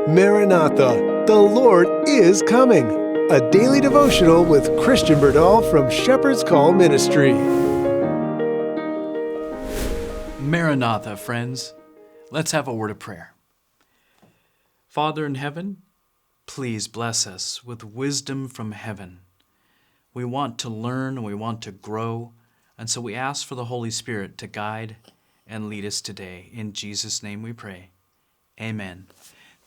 Maranatha, the Lord is coming. A daily devotional with Christian Burdall from Shepherd's Call Ministry. Maranatha, friends. Let's have a word of prayer. Father in heaven, please bless us with wisdom from heaven. We want to learn and we want to grow, and so we ask for the Holy Spirit to guide and lead us today. In Jesus' name we pray. Amen.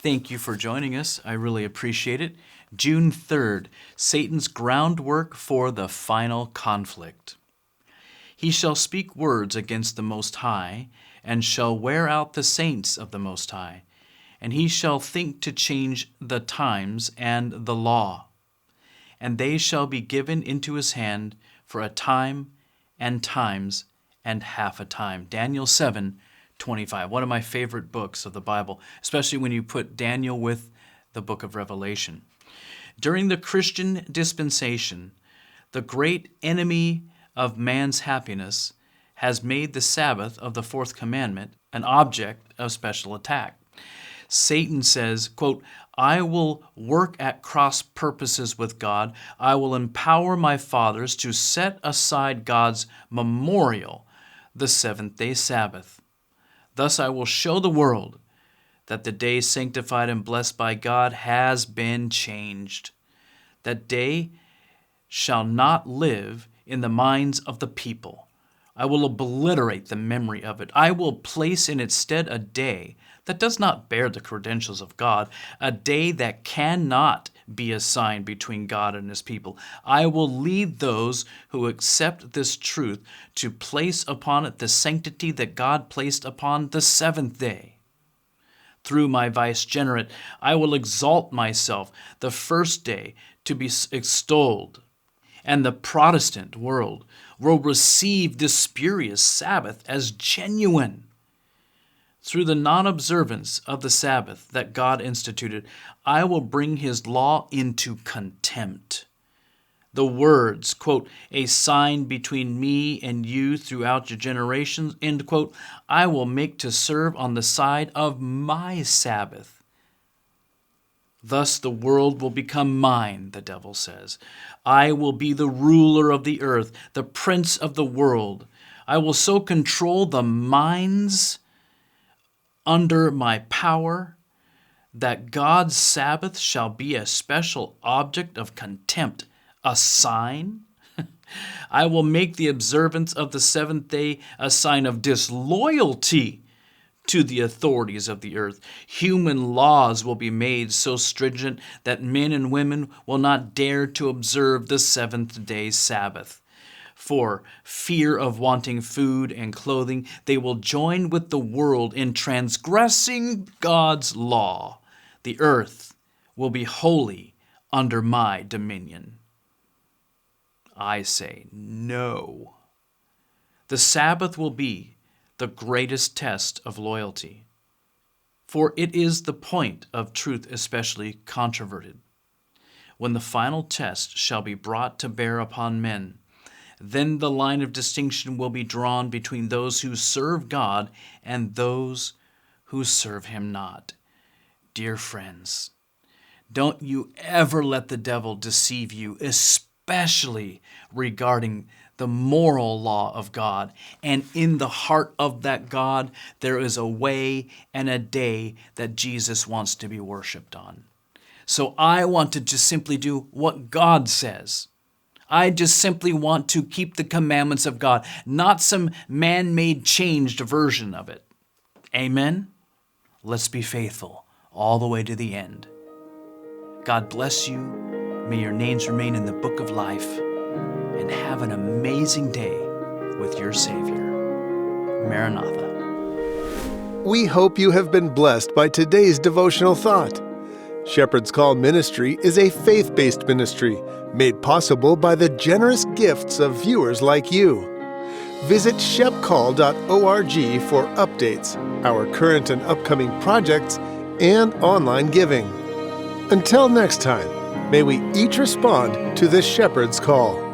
Thank you for joining us. I really appreciate it. June 3rd, Satan's groundwork for the final conflict. He shall speak words against the Most High, and shall wear out the saints of the Most High. And he shall think to change the times and the law. And they shall be given into his hand for a time and times and half a time. Daniel 7:25, one of my favorite books of the Bible, especially when you put Daniel with the book of Revelation. During the Christian dispensation, the great enemy of man's happiness has made the Sabbath of the fourth commandment an object of special attack. Satan says, quote, I will work at cross purposes with God. I will empower my fathers to set aside God's memorial, the seventh-day Sabbath. Thus I will show the world that the day sanctified and blessed by God has been changed. That day shall not live in the minds of the people. I will obliterate the memory of it. I will place in its stead a day that does not bear the credentials of God, a day that cannot be assigned between God and his people. I will lead those who accept this truth to place upon it the sanctity that God placed upon the seventh day. Through my vicegerent, I will exalt myself the first day to be extolled, and the Protestant world will receive this spurious Sabbath as genuine. Through the non-observance of the Sabbath that God instituted, I will bring his law into contempt. The words, quote, a sign between me and you throughout your generations, end quote, I will make to serve on the side of my Sabbath. Thus the world will become mine, the devil says. I will be the ruler of the earth, the prince of the world. I will so control the minds under my power that God's Sabbath shall be a special object of contempt, a sign. I will make the observance of the seventh day a sign of disloyalty to the authorities of the earth. Human laws will be made so stringent that men and women will not dare to observe the seventh day Sabbath. For fear of wanting food and clothing, they will join with the world in transgressing God's law. The earth will be wholly under my dominion. I say no. The Sabbath will be the greatest test of loyalty, for it is the point of truth especially controverted. When the final test shall be brought to bear upon men, then the line of distinction will be drawn between those who serve God and those who serve him not. Dear friends, don't you ever let the devil deceive you, especially regarding the moral law of God. And in the heart of that God, there is a way and a day that Jesus wants to be worshiped on. So I want to just simply do what God says. I just simply want to keep the commandments of God, not some man-made changed version of it. Amen? Let's be faithful all the way to the end. God bless you. May your names remain in the book of life. And have an amazing day with your Savior. Maranatha. We hope you have been blessed by today's devotional thought. Shepherd's Call Ministry is a faith-based ministry made possible by the generous gifts of viewers like you. Visit shepcall.org for updates, our current and upcoming projects, and online giving. Until next time, may we each respond to the Shepherd's Call.